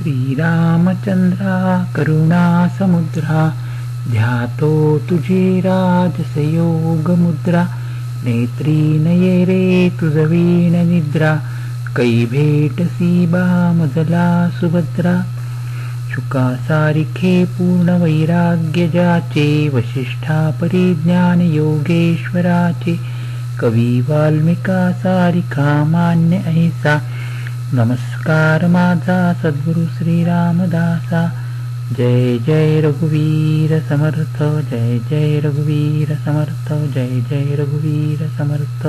श्रीरामचंद्रा करुणा समुद्रा ध्यातो तुझी राजसयोग मुद्रा नेत्री नये रे तुझवीण निद्रा कै भेटसी बा मजला सुभद्रा शुका सारिखे पूर्ण वैराग्य जाचे वशिष्ठा परिज्ञान योगेश्वराचे कवी वाल्मिका सारिखा मान्य ऐसा नमस्कार माझा सद्गुरु श्रीरामदासा जय जय रघुवीर समर्थ जय जय रघुवीर समर्थ जय जय रघुवीर समर्थ।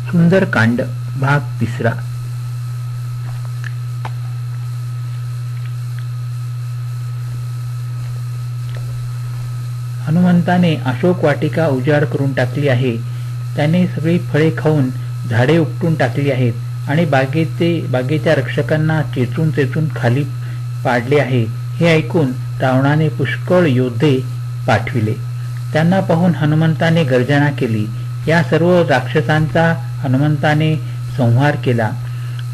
सुंदरकांड भाग 3। हनुमंताने अशोक वाटिका उजाड करून टाकली आहे। त्याने सगळी फळे खाऊन झाडे उपटून टाकली आहेत आणि बागेच्या रक्षकांना चेचून खाली पाडले आहे। हे ऐकून रावणाने पुष्कळ योद्धे पाठविले। त्यांना पाहून हनुमंताने गर्जना केली। या सर्व राक्षसांचा हनुमंताने संहार केला।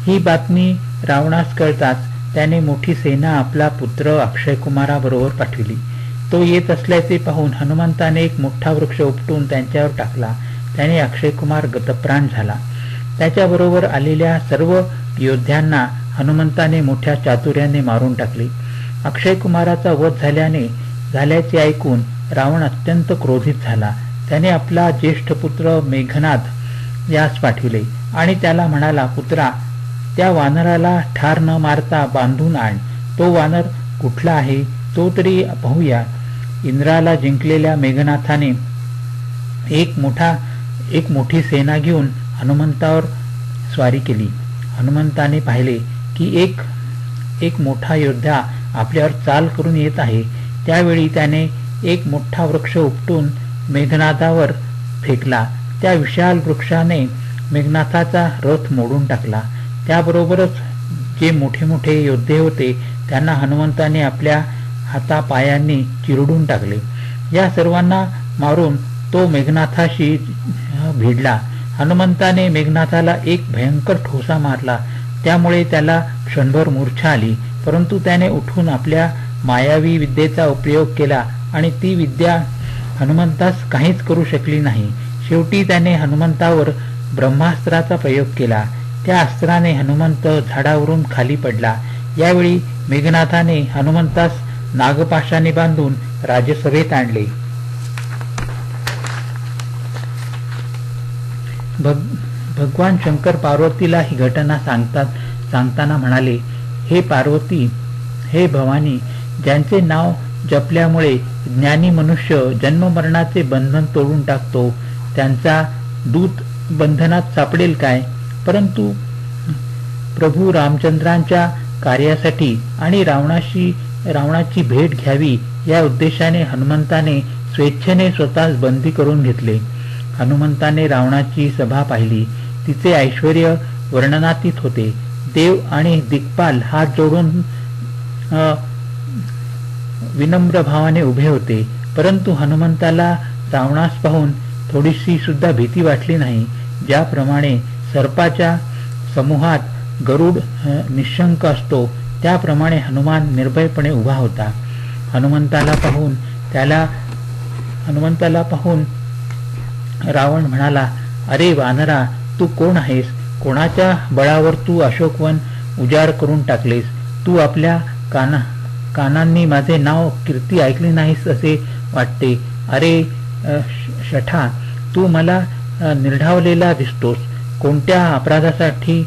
ही बातमी रावणास कळताच त्याने मोठी सेना आपला पुत्र अक्षय कुमाराबरोबर पाठविली। तो येत असल्याचे पाहून हनुमंताने एक मोठा वृक्ष उपटून त्यांच्यावर टाकला। त्याने अक्षय कुमार गतप्राण झाला। त्याच्याबरोबर आलेल्या सर्व योद्ध्यांना हनुमंताने मोठ्या चातुर्याने मारून टाकले। अक्षय कुमाराचा वध झाल्याचे ऐकून रावण अत्यंत क्रोधित झाला। त्याने आपला ज्येष्ठ पुत्र मेघनाद यास पाठविले आणि त्याला म्हणाला, पुत्रा, त्या वानराला ठार न मारता बांधून आण। तो वानर कुठला आहे तो तरी पाहूया। इंद्राला जिंकलेल्या मेघनाथाने एक मोठी सेना घेऊन हनुमंतावर स्वारी केली। हनुमंताने पाहिले की एक मोठा योद्धा आपल्यावर चाल करून येत आहे। त्यावेळी त्याने एक मोठा वृक्ष उपटून मेघनाथावर फेकला। त्या विशाल वृक्षाने मेघनाथाचा रथ मोडून टाकला। त्याबरोबरच जे मोठे योद्धे होते त्यांना हनुमंताने आपल्या हातापायांनी चिरडून टाकले। या सर्वांना मारून तो मेघनाथाशी भिडला। हनुमंताने मेघनाथाला एक भयंकर ठोसा मारला। त्यामुळे त्याला क्षणभर मूर्छा आली, परंतु त्याने उठून आपल्या मायावी विद्येचा उपयोग केला आणि ती विद्या हनुमंतास काहीच करू शकली नाही। शेवटी त्याने हनुमंतावर ब्रह्मास्त्राचा प्रयोग केला। त्या अस्त्राने हनुमंत झाडावरून खाली पडला। यावेळी मेघनाथाने हनुमंतास नागपाशाने बांधून राजसभेत आणले। भगवान शंकर पार्वतीला ही घटना सांगताना म्हणाले, हे पार्वती, हे भवानी, ज्यांचे नाव जपल्यामुळे ज्ञानी मनुष्य जन्ममरणाचे बंधन तोडून टाकतो त्यांचा दूत बंधनात सापडेल काय? परंतु प्रभू रामचंद्रांच्या कार्यासाठी आणि रावणाची भेट घ्यावी या उद्देशाने हनुमंताने स्वेच्छेने स्वतःस बंदी करून घेतले। हनुमंताने रावणाची सभा पाहिली। तिचे ऐश्वर्य वर्णनातीत होते। देव आणि दिक्पाल हात जोडून विनम्र भावाने उभे होते, परंतु हनुमंताला रावणास पाहून थोडीशी सुद्धा भीती वाटली नाही। ज्याप्रमाणे सर्पाच्या समूहात गरुड निशंक असतो त्याप्रमाणे हनुमान निर्भयपणे उभा होता। हनुमंताला पाहून रावण म्हणाला, अरे वानरा, तू कोण आहेस? कोणाच्या बळावर तू अशोकवन उजाड करून टाकलेस? तू आपल्या कानांनी माझे नाव कीर्ती ऐकले नाहीस असे वाटते। अरे शठा, तू मला निर्ढावलेला दिसतोस। कोणत्या अपराधासाठी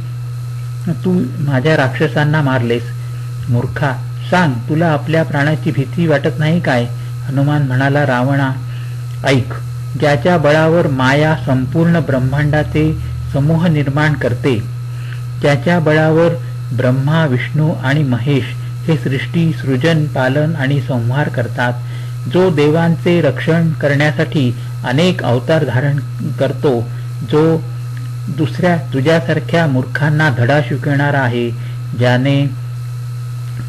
तू माझ्या राक्षसांना मारलेस? मूर्खा, सांग, तुला आपल्या प्राणाची भीती वाटत नाही काय? हनुमान म्हणाला, रावणा, ऐक, ज्याच्या बळावर माया संपूर्ण ब्रह्मांडाचे समूह निर्माण करते, ज्याच्या बळावर ब्रह्मा, विष्णू आणि महेश हे सृष्टी सृजन, पालन आणि संहार करतात, जो देवांचे रक्षण करण्यासाठी अनेक अवतार धारण करतो, जो तुझ्यासारख्या मूर्खांना धडा शिकवणारा आहे, ज्याने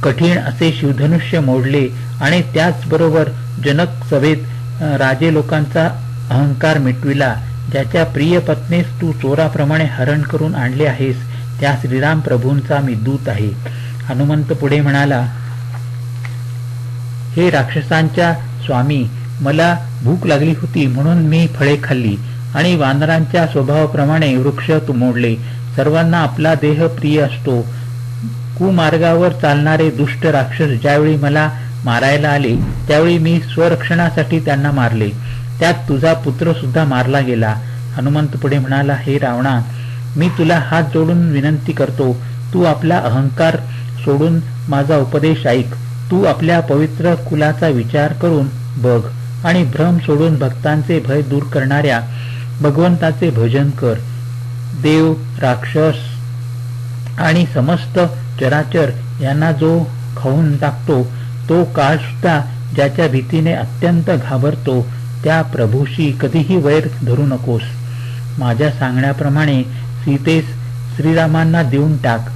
कठीण असे शिवधनुष्य मोडले आणि त्याचबरोबर जनक सभेत राजे लोकांचा अहंकार मिटविला, ज्याच्या प्रिय पत्नीस तू चोराप्रमाणे हरण करून आणले आहेस, त्या श्रीराम प्रभूंचा मी दूत आहे। हनुमंत पुढे म्हणाला, हे राक्षसांच्या स्वामी, मला भूक लागली होती म्हणून मी फळे खाल्ली आणि वानरांच्या स्वभावाप्रमाणे वृक्ष मोडले. सर्वांना आपला देह प्रिय असतो. कुमार्गावर चालणारे दुष्ट राक्षस ज्यावेळी मला मारायला आले त्यावेळी मी स्वरक्षणासाठी त्यांना मारले. त्यात तुझा पुत्र सुद्धा मारला गेला. हनुमंत पुढे म्हणाला, हे रावणा, मी तुला हात जोडून विनंती करतो, तू आपला अहंकार सोडून माझा उपदेश ऐक. तू आपल्या पवित्र कुलाचा विचार करून बघ आणि भ्रम सोडून भक्तांचे भय दूर करणाऱ्या भगवंताचे भजन कर. देव, राक्षस आणि समस्त चराचर यांना जो खाऊन टाकतो, तो काळ सुद्धा ज्याच्या भीतीने अत्यंत घाबरतो, त्या प्रभूशी कधीही वैर धरू नकोस. माझ्या सांगण्याप्रमाणे सीतेस श्रीरामांना देऊन टाक.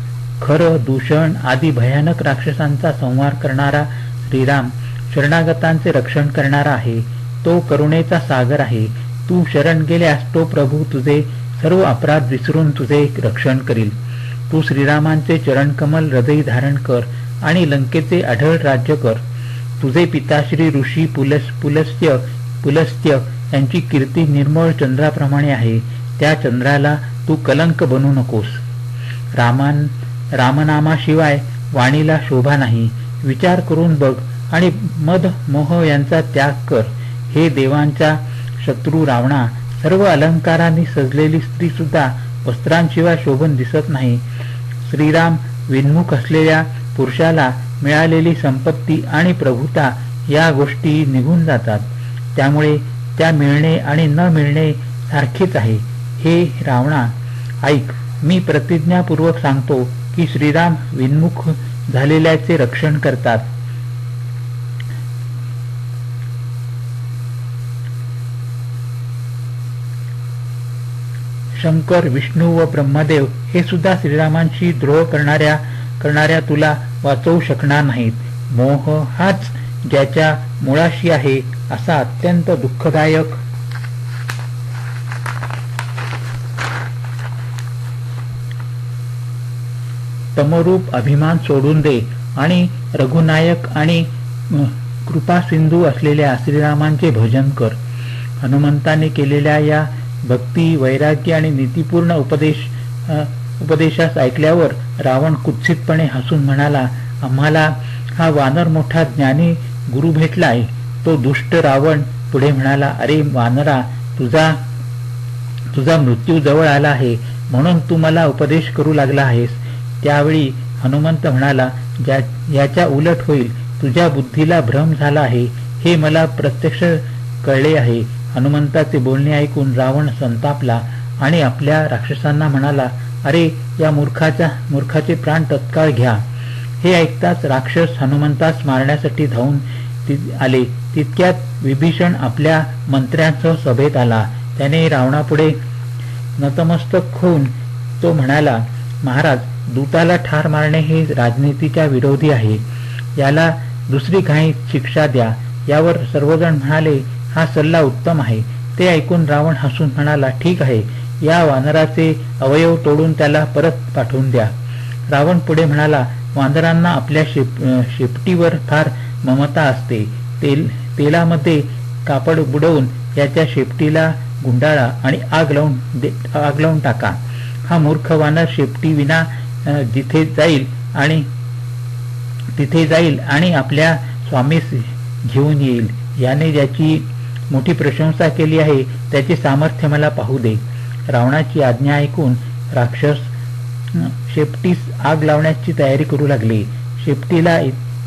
खर, दूषण आदी भयानक राक्षसांचा संहार करणारा श्रीराम शरणागतांचे रक्षण करणारा आहे. तो करुणेचा सागर आहे. तू शरण गेल्यास तो प्रभू तुझे सर्व अपराध विसरून तुझे रक्षण करील. तू श्रीरामांचे चरणकमल हृदयी धारण कर आणि लंकेचे अढळ राज्य कर. तुझे पिताश्री ऋषी पुलस्त्य यांची कीर्ती निर्मळ चंद्राप्रमाणे आहे. त्या चंद्राला तू कलंक बनू नकोस. रामनामाशिवाय वाणीला शोभा नाही. विचार करून बघ आणि मद मोह यांचा त्याग कर. हे देवांचा शत्रू रावणा, सर्व अलंकारांनी सजलेली स्त्री सुद्धा वस्त्रांशिवाय शोभून दिसत नाही. श्रीराम विन्मुख असलेल्या पुरुषाला मिळालेली संपत्ती आणि प्रभुता या गोष्टी निघून जातात. त्यामुळे त्या मिळणे आणि न मिळणे सारखेच आहे. हे रावणा, ऐक, मी प्रतिज्ञापूर्वक सांगतो की श्रीराम विन्मुख झालेल्याचे रक्षण करतात. शंकर, विष्णू व ब्रह्मदेव हे सुद्धा श्रीरामांशी द्रोह करणाऱ्या तुला वाचवू शकणार नाहीत. मोह हाच ज्याच्या मुळाशी आहे असा अत्यंत दुःखदायक तमरूप अभिमान सोडून दे आणि रघुनायक आणि कृपासिंधू असलेल्या श्रीरामांचे भजन कर. हनुमंताने केलेल्या या भक्ती, वैराग्य आणि नीतीपूर्ण उपदेशास ऐकल्यावर रावण कुत्सितपणे हसून म्हणाला, आम्हाला हा वानर मोठा ज्ञानी गुरु भेटला आहे. तो दुष्ट रावण पुढे म्हणाला, अरे वानरा, तुझा मृत्यू जवळ आला आहे म्हणून तू मला उपदेश करू लागला आहेस. त्यावेळी हनुमंत म्हणाला, याच्या उलट होईल. तुझ्या बुद्धीला भ्रम झाला आहे हे मला प्रत्यक्ष कळले आहे. हनुमंताचे बोलणे ऐकून रावण संतापला आणि आपल्या राक्षसांना म्हणाला, अरे या मूर्खाचे प्राण तत्काळ घ्या. हे ऐकताच राक्षस हनुमंतास मारण्यासाठी धावून आले. तितक्यात विभीषण आपल्या मंत्र्यांसह सभेत आला. त्याने रावणापुढे नतमस्तक होऊन तो म्हणाला, महाराज, दूताला ठार मारणे हे राजनीतीच्या विरोधी आहे. याला दुसरी काही शिक्षा द्या. यावर सर्वजण म्हणाले, हा सल्ला उत्तम आहे. ते ऐकून रावण हसून म्हणाला, ठीक आहे, या वानराचे अवयव तोडून त्याला परत पाठवून द्या. रावण पुढे म्हणाला, वानरांना आपल्या शेपटीवर फार ममता असते. तेलामध्ये कापड बुडवून याच्या शेपटीला गुंडाळा आणि आग लावून टाका. हा मूर्ख वानर शेपटी विना तिथे जाईल आणि आपल्या स्वामीस घेऊन येईल. याने ज्याची मोठी प्रशंसा केली आहे त्याचे सामर्थ्य मला पाहू दे. रावणाची आज्ञा ऐकून राक्षस शेपटीस आग लावण्याची तयारी करू लागले. शेपटीला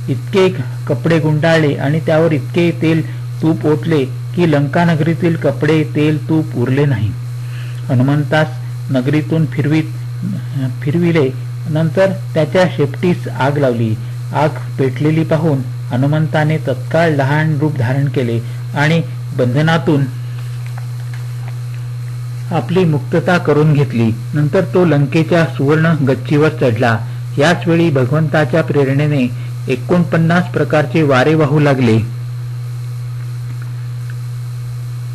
इतके कपडे गुंडाळले आणि त्यावर इतके तेल तूप ओतले की लंकानगरीतील कपडे, तेल, तूप उरले नाही. हनुमंतास नगरीतून फिरविले. नंतर त्याच्या शेपटीस आग लावली. आग पेटलेली पाहून हनुमंताने तत्काळ लहान रूप धारण केले आणि बंधनातून आपली मुक्तता करून घेतली. नंतर तो लंकेच्या सुवर्ण गच्चीवर चढला. याच वेळी भगवंताच्या प्रेरणेने 49 प्रकारचे वारे वाहू लागले.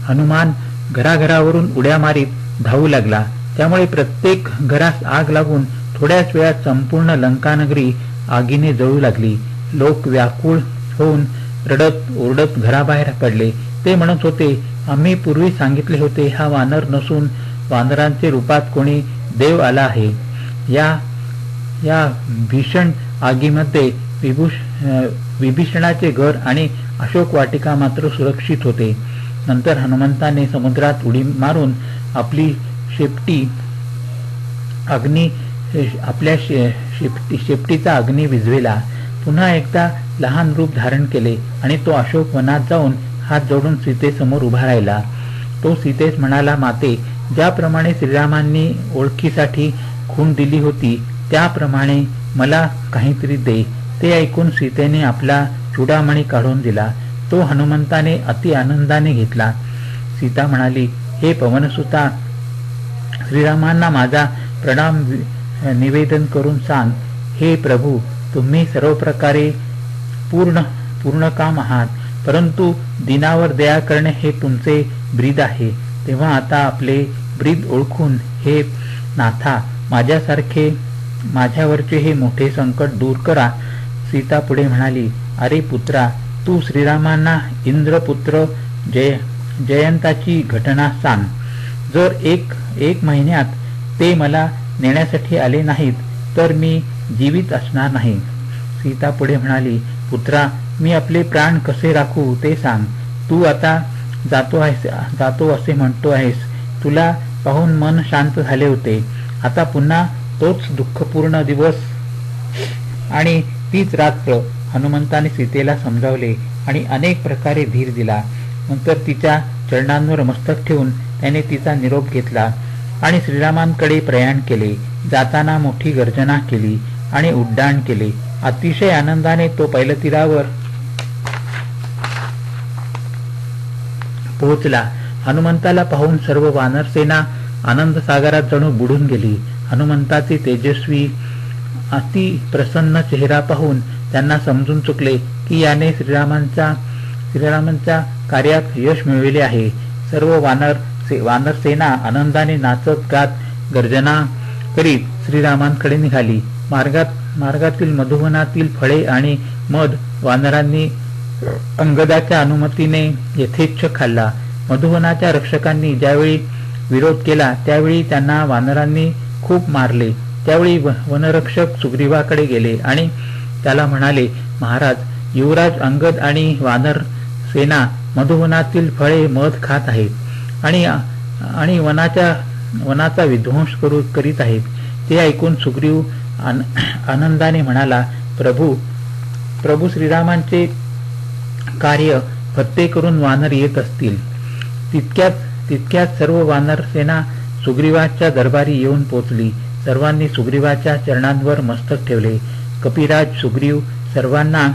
हनुमान घराघरावरून उड्या मारीत धावू लागला. त्यामुळे प्रत्येक घरास आग लागून थोड्याच वेळात संपूर्ण लंकानगरी आगीने जळू लागली. लोक व्याकुळ होऊन रडत ओरडत घराबाहेर पडले. ते म्हणत होते, आम्ही पूर्वी सांगितले होते, हा वानर नसून वानरांचे रूपात कोणी देव आला आहे. या भीषण आगीमध्ये विभीषणाचे घर आणि अशोक वाटिका मात्र सुरक्षित होते. नंतर हनुमंताने समुद्रात उडी मारून आपली शेपटीचा अग्नी विझविला. पुन्हा एकदा लहान रूप धारण केले आणि तो अशोक वनात जाऊन हात जोडून सीतेसमोर उभा राहिला. तो सीतेस म्हणाला, माते, ज्याप्रमाणे श्रीरामांनी ओळखीसाठी खूण दिली होती त्याप्रमाणे मला काहीतरी दे. ते ऐकून सीतेने आपला चूडामणी काढून दिला. तो हनुमंताने अति आनंदाने घेतला. सीता म्हणाली, हे पवनसुता, श्रीरामांना माझा प्रणाम निवेदन करून सांग. हे प्रभू, तुम्ही सर्व प्रकारे पूर्ण काम आहात, परंतु दिनावर दया करणे हे तुमचे ब्रीद आहे. तेव्हा आता आपले ब्रीद ओळखून हे नाथा माझ्यावरचे हे मोठे संकट दूर करा. सीता पुढे म्हणाली, अरे पुत्रा, तू श्रीरामांना इंद्रपुत्र जयंताची घटना सांग. जर एक महिन्यात ते मला नेण्यासाठी आले नाहीत तर मी जीवित असणार नाही. सीता पुढे म्हणाली, पुत्रा, मी आपले प्राण कसे राखू ते सांग. तू आता जातो असे म्हणतो आहेस. तुला पाहून मन शांत झाले होते. आता पुन्हा तोच दुःखपूर्ण दिवस आणि तीच रात्र. हनुमंताने सीतेला समजावले आणि अनेक प्रकारे धीर दिला. नंतर तिच्या चरणांवर मस्तक ठेवून त्याने तिचा निरोप घेतला आणि श्रीरामांकडे प्रयाण केले. जाताना मोठी गर्जना केली आणि उड्डाण केले. अतिशय आनंदाने तो पैलतीरावर पोहोचला. हनुमंताला पाहून सर्व वानरसेना आनंदसागरात जणू बुडून गेली. हनुमंताचे तेजस्वी अति प्रसन्न चेहरा पाहून त्यांना समजून चुकले की याने श्रीरामांच्या कार्यात यश मिळविले आहे. सर्व वानरसेना आनंदाने नाचत गात गर्जना करीत श्रीरामांकडे निघाली. मार्गातील मधुवनातील फळे आणि मध वानरांनी अंगदाच्या अनुमतीने यथेच्छ खाल्ला. मधुवनाच्या रक्षकांनी ज्यावेळी विरोध केला त्यावेळी त्यांना वानरांनी खूप मारले. त्यावेळी वनरक्षक सुग्रीवाकडे गेले आणि त्याला म्हणाले, महाराज, युवराज अंगद आणि वानर सेना मधुवनातील फळे मध खात आहेत आणि वनाचा विध्वंस करीत आहेत. ते ऐकून सुग्रीव आनंदाने म्हणाला, प्रभू श्रीरामांचे कार्य फत्ते करून वानर येत असतील. तितक्यात सर्व वानर सेना सुग्रीवाच्या दरबारी येऊन पोचली. सर्वांनी सुग्रीवाच्या चरणांवर मस्तक ठेवले. कपिराज सुग्रीव सर्वांना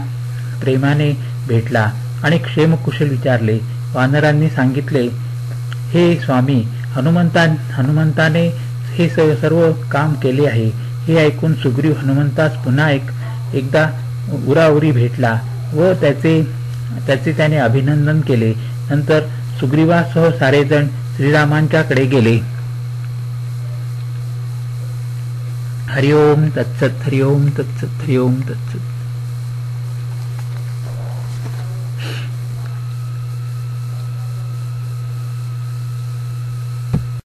प्रेमाने भेटला आणि क्षेमकुशल विचारले. वानरांनी सांगितले, हे स्वामी, हनुमंताने हे सर्व काम केले आहे. हे ऐकून सुग्रीव हनुमंतास पुन्हा एकदा उराउरी भेटला व त्याचे त्याने अभिनंदन केले. नंतर सुग्रीवासह सारेजण श्रीरामांच्याकडे गेले. हरिओम तत्सत, हरिओम तत्सत, हरिओम तत्सत.